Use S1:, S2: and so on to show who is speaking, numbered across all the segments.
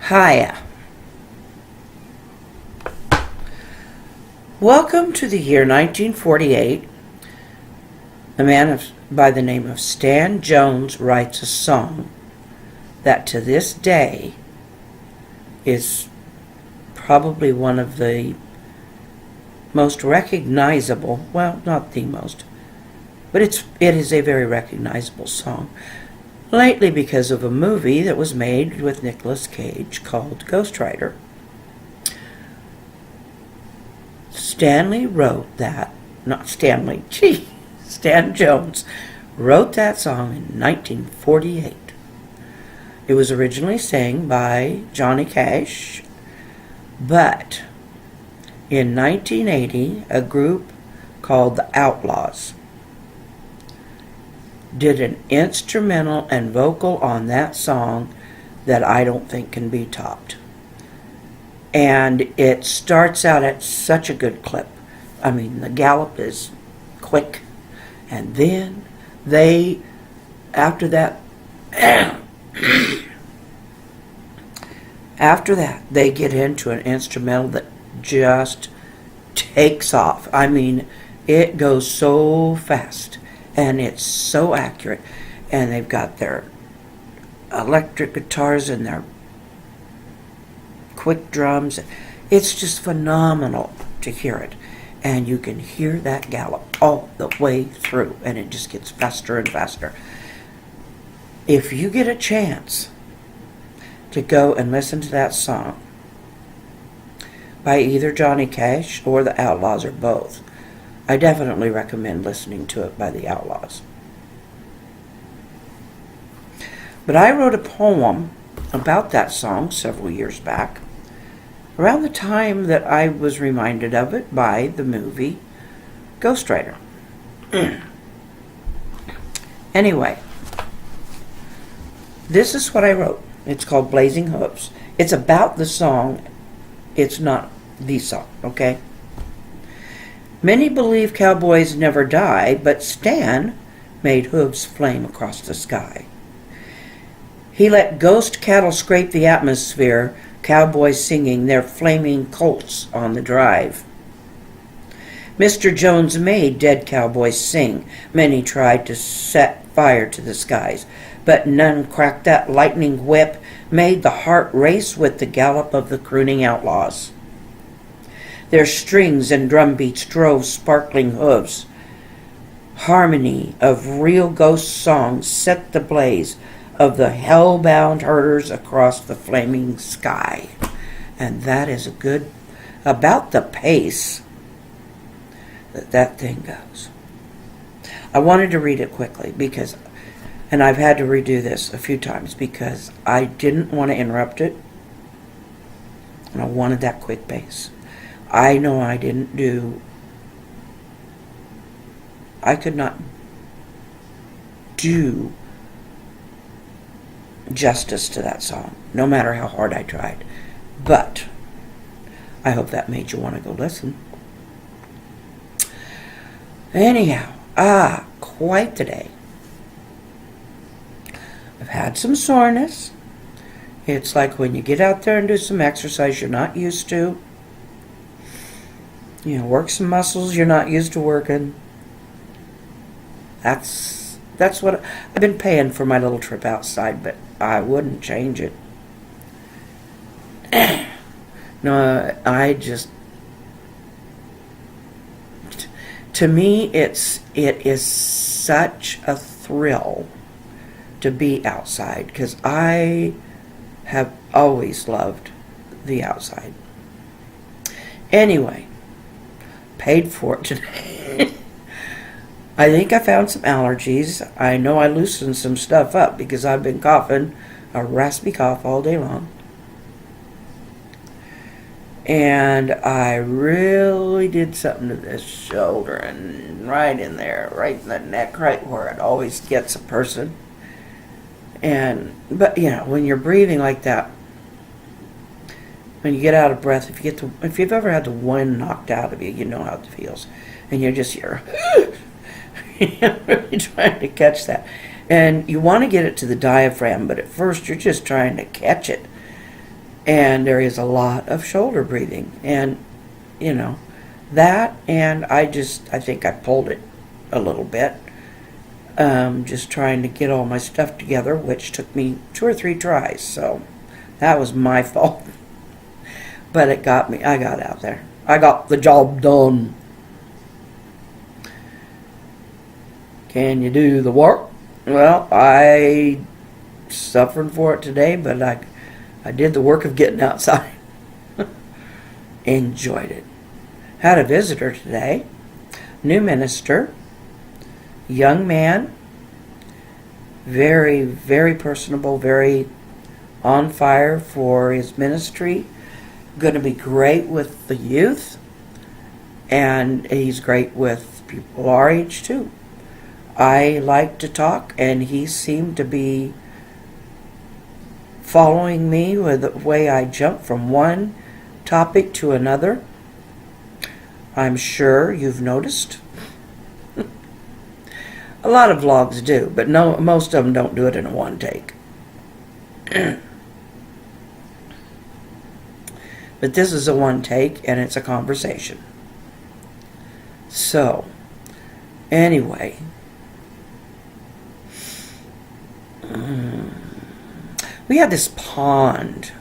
S1: Hiya. Welcome to the year 1948. A man by the name of Stan Jones writes a song that to this day is probably one of the most recognizable, well, not the most, but it is a very recognizable song. Lately because of a movie that was made with Nicolas Cage called Ghost Rider. Stan Jones wrote that song in 1948. It was originally sang by Johnny Cash, but in 1980, a group called the Outlaws did an instrumental and vocal on that song that I don't think can be topped. And it starts out at such a good clip. I mean, the gallop is quick. And then after that, they get into an instrumental that just takes off. I mean, it goes so fast. And it's so accurate. And they've got their electric guitars and their quick drums. It's just phenomenal to hear it. And you can hear that gallop all the way through. And it just gets faster and faster. If you get a chance to go and listen to that song by either Johnny Cash or the Outlaws or both, I definitely recommend listening to it by the Outlaws. But I wrote a poem about that song several years back, around the time that I was reminded of it by the movie Ghost Rider. Anyway, this is what I wrote. It's called Blazing Hooves. It's about the song. It's not the song, okay? Many believe cowboys never die, but Stan made hooves flame across the sky. He let ghost cattle scrape the atmosphere, cowboys singing their flaming colts on the drive. Mr. Jones made dead cowboys sing. Many tried to set fire to the skies, but none cracked that lightning whip, made the heart race with the gallop of the crooning outlaws. Their strings and drum beats drove sparkling hooves. Harmony of real ghost songs set the blaze of the hell-bound herders across the flaming sky. And that is about the pace that thing goes. I wanted to read it quickly and I've had to redo this a few times because I didn't want to interrupt it. And I wanted that quick pace. I know I could not do justice to that song, no matter how hard I tried. But I hope that made you want to go listen. Anyhow, quite the day. I've had some soreness. It's like when you get out there and do some exercise you're not used to. Work some muscles you're not used to working. That's what I've been paying for my little trip outside, but I wouldn't change it. No, to me, it is such a thrill to be outside because I have always loved the outside. Anyway, paid for it today. I think I found some allergies. I know I loosened some stuff up because I've been coughing a raspy cough all day long. And I really did something to this shoulder and right in there, right in the neck, right where it always gets a person. But when you're breathing like that, when you get out of breath, if you've ever had the wind knocked out of you, you know how it feels. And you're really trying to catch that. And you want to get it to the diaphragm, but at first you're just trying to catch it. And there is a lot of shoulder breathing. And, you know, that, and I think I pulled it a little bit. Just trying to get all my stuff together, which took me 2 or 3 tries. So that was my fault. But it got me. I got out there. I got the job done. Can you do the work? Well, I suffered for it today, but I did the work of getting outside. Enjoyed it. Had a visitor today. New minister. Young man. Very, very personable. Very on fire for his ministry. Going to be great with the youth. And he's great with people our age too. I like to talk, and he seemed to be following me with the way I jump from one topic to another. I'm sure you've noticed. A lot of vlogs do, but no, most of them don't do it in a one take. But this is a one take, and it's a conversation. So, anyway. We had this pond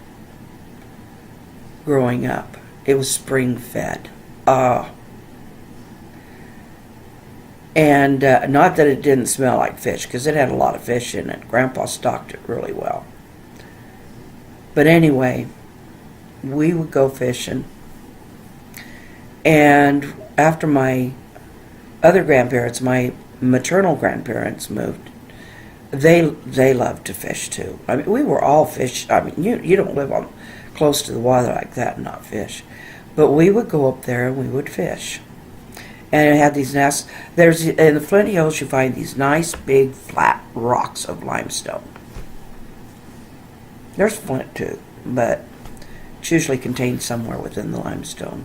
S1: growing up. It was spring fed. And not that it didn't smell like fish, because it had a lot of fish in it. Grandpa stocked it really well. But anyway, we would go fishing. And after my other grandparents, my maternal grandparents moved, they loved to fish too. I mean, we were all fish. I mean, you don't live on close to the water like that and not fish. But we would go up there and we would fish. And it had these nice, in the Flint Hills you find these nice big flat rocks of limestone. There's flint too, but it's usually contained somewhere within the limestone.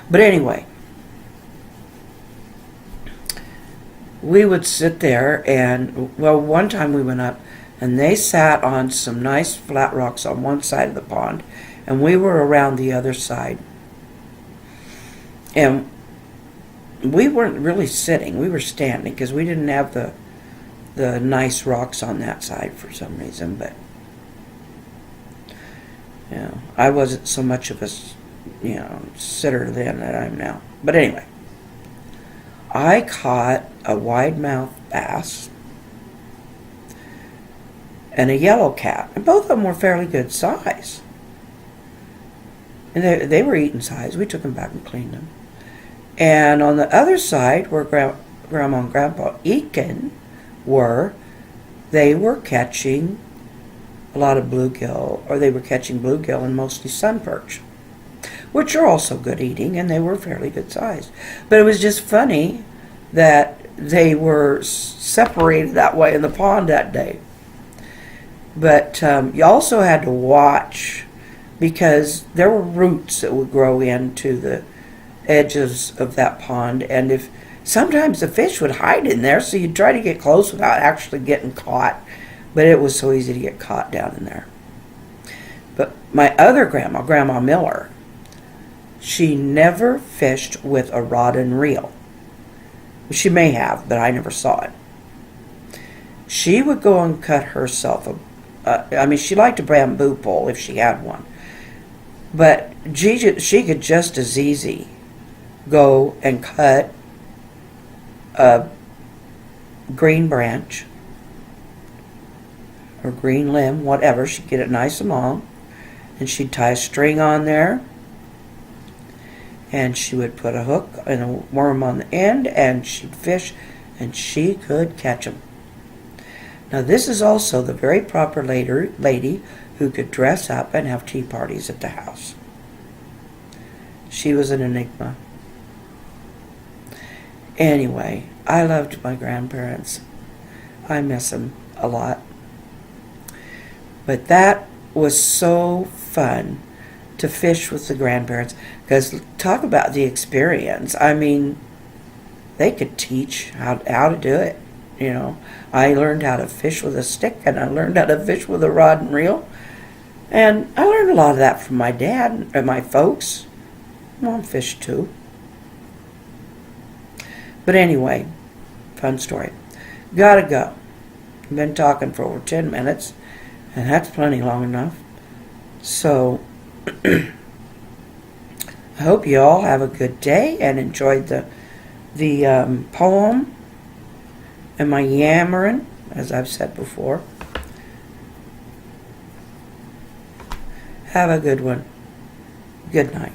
S1: But anyway, we would sit there and, well, one time we went up and they sat on some nice flat rocks on one side of the pond and we were around the other side. And we weren't really sitting, we were standing because we didn't have the nice rocks on that side for some reason, but you know, I wasn't so much of a sitter then that I am now. But anyway, I caught a wide-mouthed bass and a yellow cat, and both of them were fairly good size. And they were eating size. We took them back and cleaned them. And on the other side, where Grandma and Grandpa Eakin were, they were catching a lot of bluegill, or they were catching bluegill and mostly sun perch, which are also good eating, and they were fairly good size. But it was just funny that they were separated that way in the pond that day. But you also had to watch, because there were roots that would grow into the edges of that pond, and if sometimes the fish would hide in there, so you'd try to get close without actually getting caught, but it was so easy to get caught down in there. But my other Grandma Miller, she never fished with a rod and reel. She may have, but I never saw it. She would go and cut herself she liked a bamboo pole if she had one, but she could just as easy go and cut a green branch or green limb, whatever. She'd get it nice and long, and she'd tie a string on there, and she would put a hook and a worm on the end, and she'd fish, and she could catch them. Now this is also the very proper lady who could dress up and have tea parties at the house. She was an enigma. Anyway, I loved my grandparents. I miss them a lot. But that was so fun to fish with the grandparents, because talk about the experience. I mean, they could teach how to do it. I learned how to fish with a stick, and I learned how to fish with a rod and reel. And I learned a lot of that from my dad and my folks. Mom fished too. But anyway, fun story. Gotta go. Been talking for over 10 minutes, and that's plenty long enough. So, I hope you all have a good day and enjoyed the poem and my yammering, as I've said before. Have a good one. Good night.